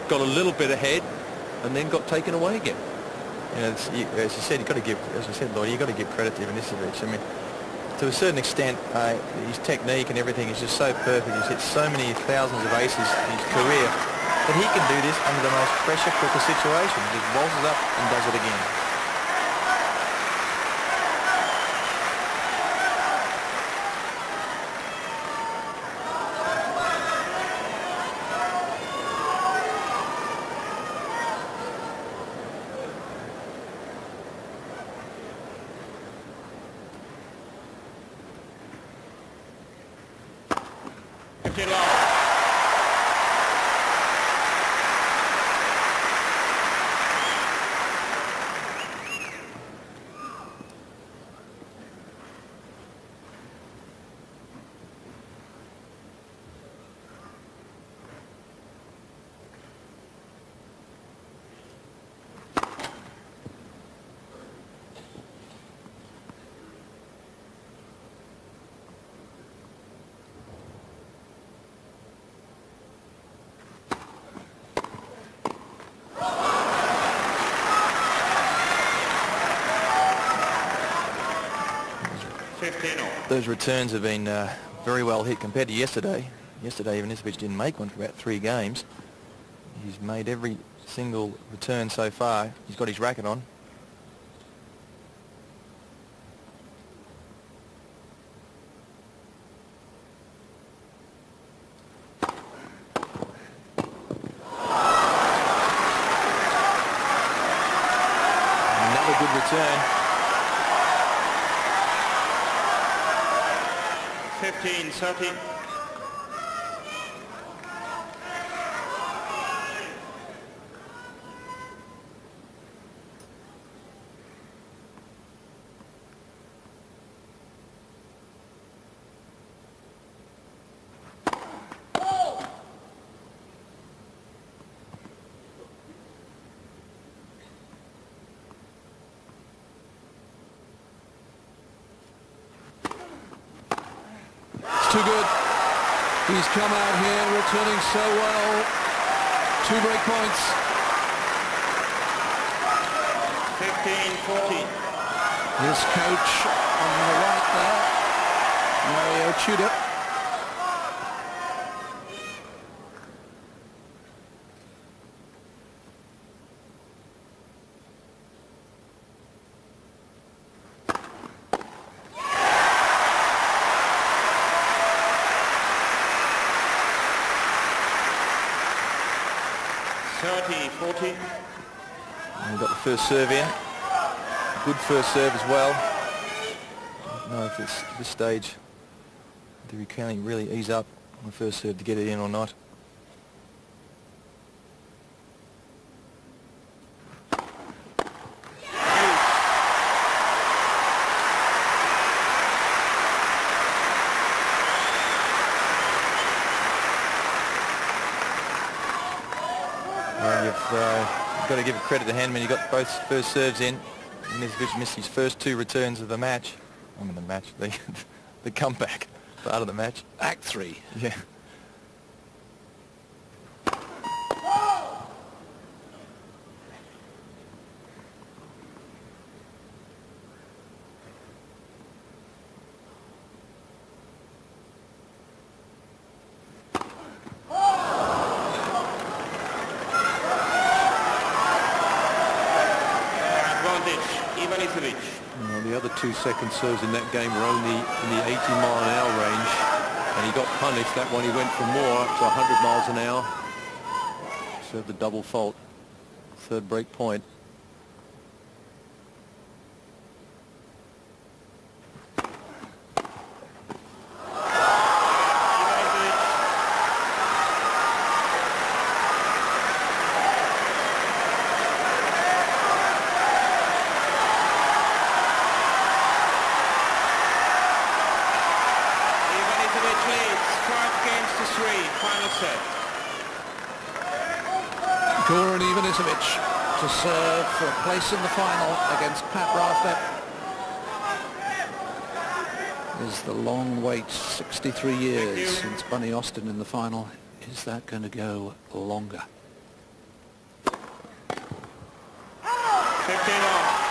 got a little bit ahead and then got taken away again. You know, as you said, you've got to give, as you said, Lloyd, you've got to give credit to ivanisevic. I mean, to a certain extent, his technique and everything is just so perfect. He's hit so many thousands of aces in his career that he can do this under the most pressure-cooker situation. He just waltzes up and does it again. Those returns have been very well hit compared to yesterday. Yesterday, ivanisevic didn't make one for about 3 games. He's made every single return so far. He's got his racket on. Another good return. 15-13. Too good. He's come out here returning so well. 2 break points. 15-14. His coach on the right there, Mario Tudor. We've got the first serve in. Good first serve as well. Don't know if it's this stage do we can really ease up on the first serve to get it in or not. You've got to give credit to henman. He got both first serves in. ivanisevic missed his first 2 returns of the match. I mean the match, the comeback part of the match. Act 3. Yeah. Ivanisevic. The other 2 second serves in that game were only in the 80-mile-an-hour range, and he got punished. That one he went for more, up to 100 miles an hour. Served the double fault. 3rd break point. Goran Ivanisevic to serve for a place in the final against Pat Rafter. Is the long wait, 63 years since Bunny Austin in the final. Is that going to go longer? 15 all.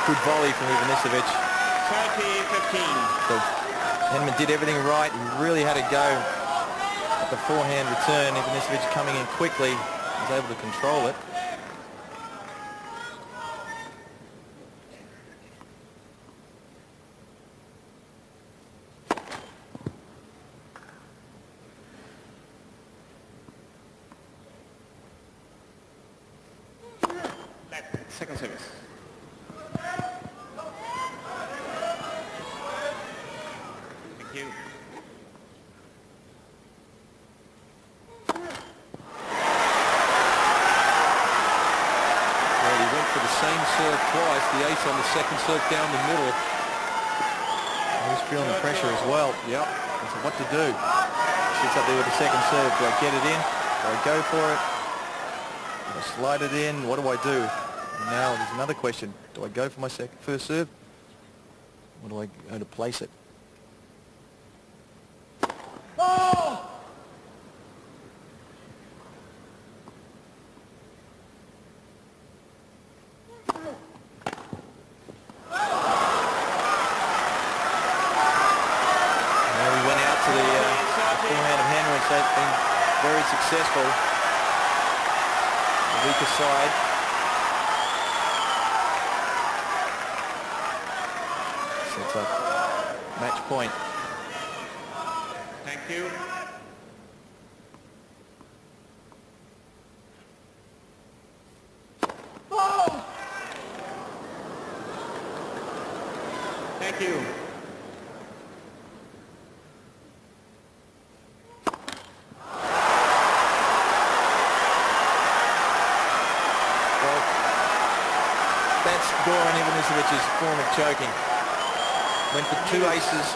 Good volley from Ivanisevic. 30-15. So Henman did everything right. He really had to go at the forehand return. Ivanisevic coming in quickly, was able to control it. Second service. Thank you. Well, he went for the same serve twice. The ace on the second serve down the middle. He was feeling the pressure as well. Yep. So what to do? Shoots up there with the second serve. Do I get it in? Do I go for it? Do I slide it in? What do I do? And now there's another question. Do I go for my first serve? Or do I go to place it? Oh! We went out to the forehand of henman, so it's been very successful. The weaker side. Sets up match point. Thank you. Oh! Thank you. That's Goran Ivanisevic's form of choking. Went for two aces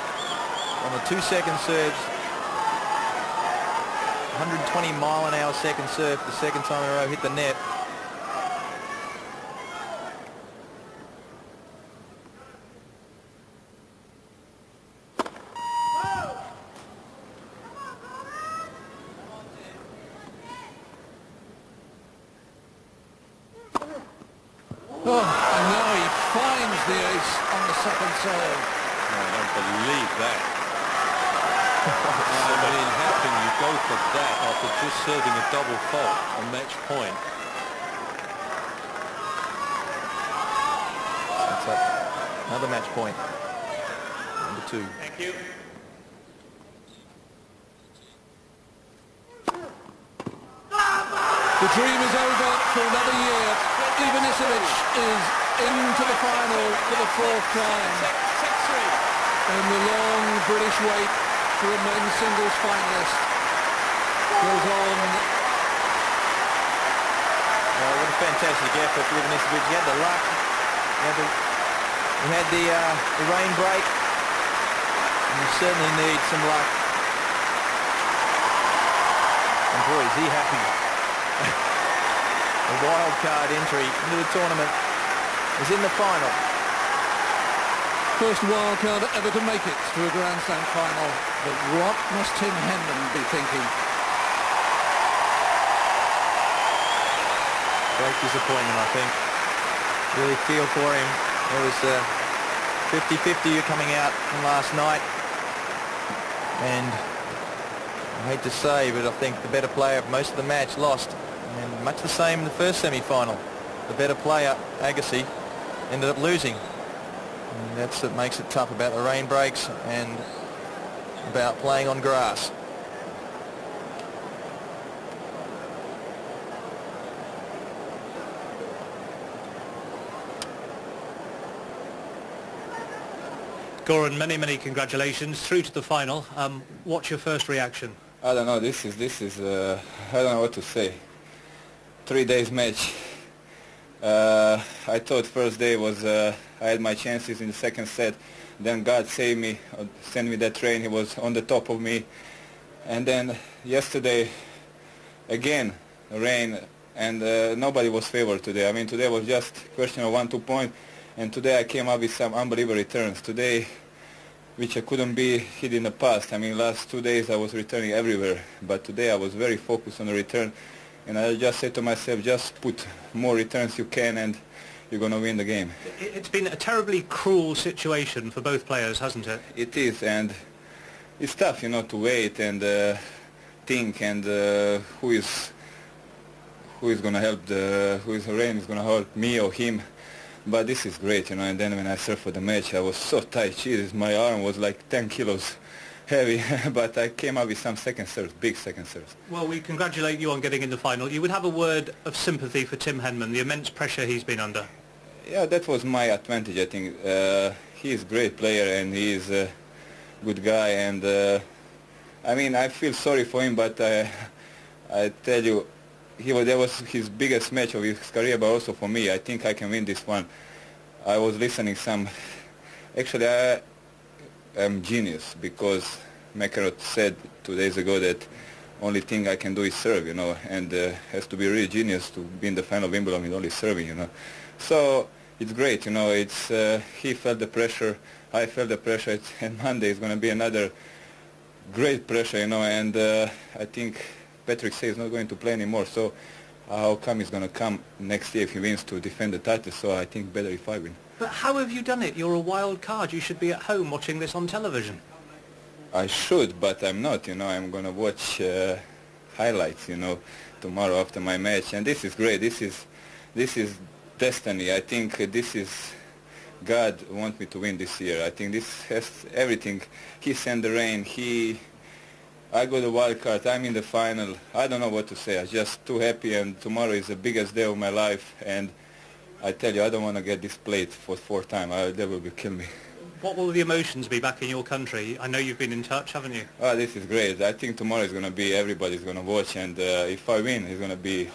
on the 2 second serves. 120 mile-an-hour second serve. The second time in a row hit the net. Oh, and now he finds the ace on the second serve. No, I don't believe that. I mean, how can you go for that after just serving a double fault on match point? That's up. Another match point. Number 2. Thank you. The dream is over for another year. Ivanisevic is into the final for the 4th time. 6-3. And the long British wait for a men's singles finalist goes on. What a fantastic effort for Ivanisevic. He had the luck. He had the rain break. And you certainly need some luck. And boy, is he happy. A wild card entry into the tournament is in the final. First wild card ever to make it to a Grand Slam final. But what must Tim Henman be thinking? Great disappointment, I think. Really feel for him. It was 50-50 coming out from last night. And I hate to say, but I think the better player of most of the match lost. And much the same in the first semi-final. The better player, Agassi, ended up losing. And that's what makes it tough about the rain breaks and about playing on grass. Goran, many congratulations through to the final. What's your first reaction? I don't know. This is. I don't know what to say. 3 days match. I thought first day was. I had my chances in the second set. Then God saved me, sent me that train. He was on the top of me. And then yesterday, again, rain, and nobody was favored today. I mean, today was just a question of 1-2 points. And today I came up with some unbelievable returns. Today, which I couldn't be hit in the past. I mean, last 2 days I was returning everywhere. But today I was very focused on the return. And I just said to myself, just put more returns you can and you're going to win the game. It's been a terribly cruel situation for both players, hasn't it? It is, and it's tough, you know, to wait and think and who is going to help, whose rain is going to help me or him. But this is great, you know, and then when I served for the match, I was so tight. Jesus, my arm was like 10 kilos heavy, but I came up with some second serves, big second serves. Well, we congratulate you on getting in the final. You would have a word of sympathy for Tim Henman, the immense pressure he's been under. Yeah, that was my advantage, I think. He's a great player and he's a good guy, and I mean, I feel sorry for him, but I tell you, that was his biggest match of his career, but also for me. I think I can win this one. I was listening some. Actually, I am genius because Makarot said 2 days ago that only thing I can do is serve, you know, and has to be really genius to be in the final of Wimbledon with only serving, you know. So it's great, you know. It's he felt the pressure, I felt the pressure, and Monday is going to be another great pressure, you know. And I think Patrick says he's not going to play anymore, so how come he's going to come next year if he wins to defend the title? So I think better if I win. But how have you done it? You're a wild card. You should be at home watching this on television. I should, but I'm not, you know. I'm going to watch highlights, you know, tomorrow after my match. And this is great. This is destiny. I think this is God wants me to win this year. I think this has everything. He sent the rain. I got a wild card. I'm in the final. I don't know what to say. I'm just too happy, and tomorrow is the biggest day of my life. And I tell you, I don't want to get this played for 4th time. That will kill me. What will the emotions be back in your country? I know you've been in touch, haven't you? Oh, this is great. I think tomorrow is going to be, everybody's going to watch, and if I win, it's going to be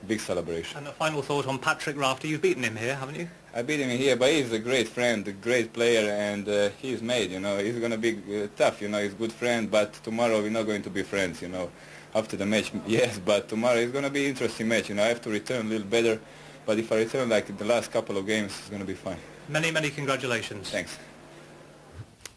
big celebration. And a final thought on Patrick Rafter. You've beaten him here, haven't you? I beat him here, but he's a great friend, a great player, and he's made, you know. He's going to be tough, you know. He's a good friend, but tomorrow we're not going to be friends, you know. After the match, yes, but tomorrow it's going to be an interesting match, you know. I have to return a little better, but if I return like the last couple of games, it's going to be fine. Many congratulations. Thanks.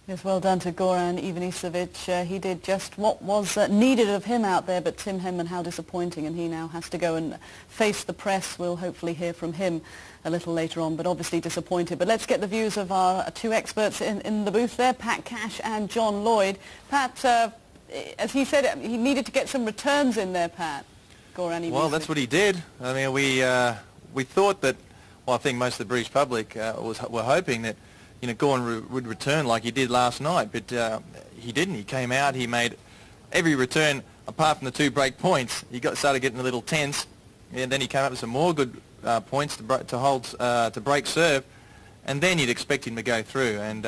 Yes, well done to Goran Ivanisevic. He did just what was needed of him out there, but Tim Henman, how disappointing, and he now has to go and face the press. We'll hopefully hear from him a little later on, but obviously disappointed. But let's get the views of our two experts in the booth there, Pat Cash and John Lloyd. Pat, as he said, he needed to get some returns in there, Pat. Goran Ivanisevic. Well, that's what he did. I mean, we thought that, well, I think most of the British public were hoping that, you know, Goran would return like he did last night, but he didn't. He came out, he made every return apart from the 2 break points. He started getting a little tense, and then he came up with some more good points to break serve, and then you'd expect him to go through. And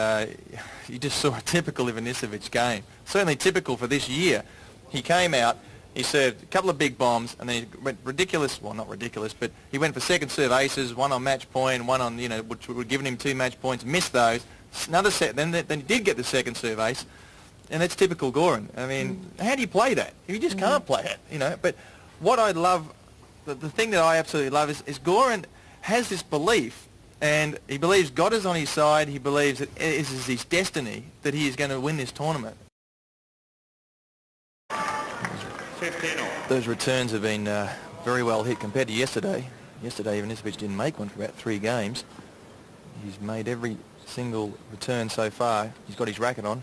you just saw a typical Ivanisevic game, certainly typical for this year. He came out, he served a couple of big bombs, and then he went ridiculous, well, not ridiculous, but he went for second serve aces, one on match point, one on, you know, which would have given him 2 match points, missed those, another set, then he did get the second serve ace, and that's typical Goran. I mean, how do you play that? You just can't play it, you know. But what I love, the thing that I absolutely love is Goran has this belief, and he believes God is on his side, he believes that it is his destiny that he is going to win this tournament. 15-all. Those returns have been very well hit compared to yesterday. Yesterday, Ivanisevic didn't make one for about 3 games. He's made every single return so far. He's got his racket on.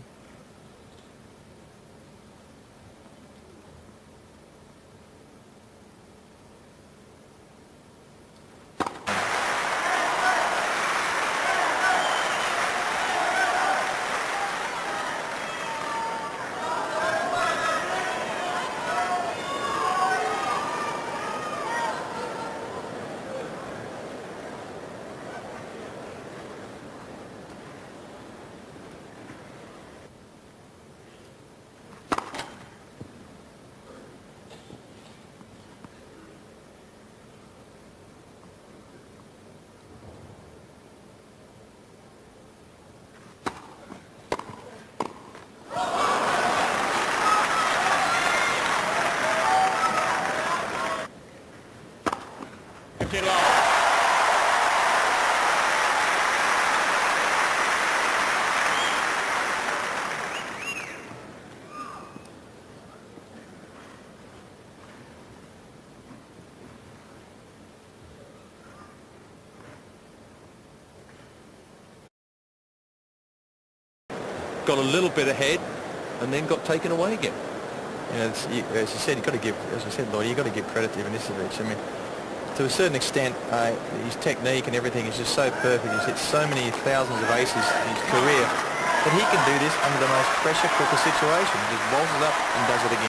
50 love. Got a little bit ahead and then got taken away again. You know, as you said, you've got to give, as I said, Lloyd, you've got to give credit to Ivanisevic. I mean, to a certain extent, his technique and everything is just so perfect. He's hit so many thousands of aces in his career that he can do this under the most pressure cooker situation. He just waltzes up and does it again.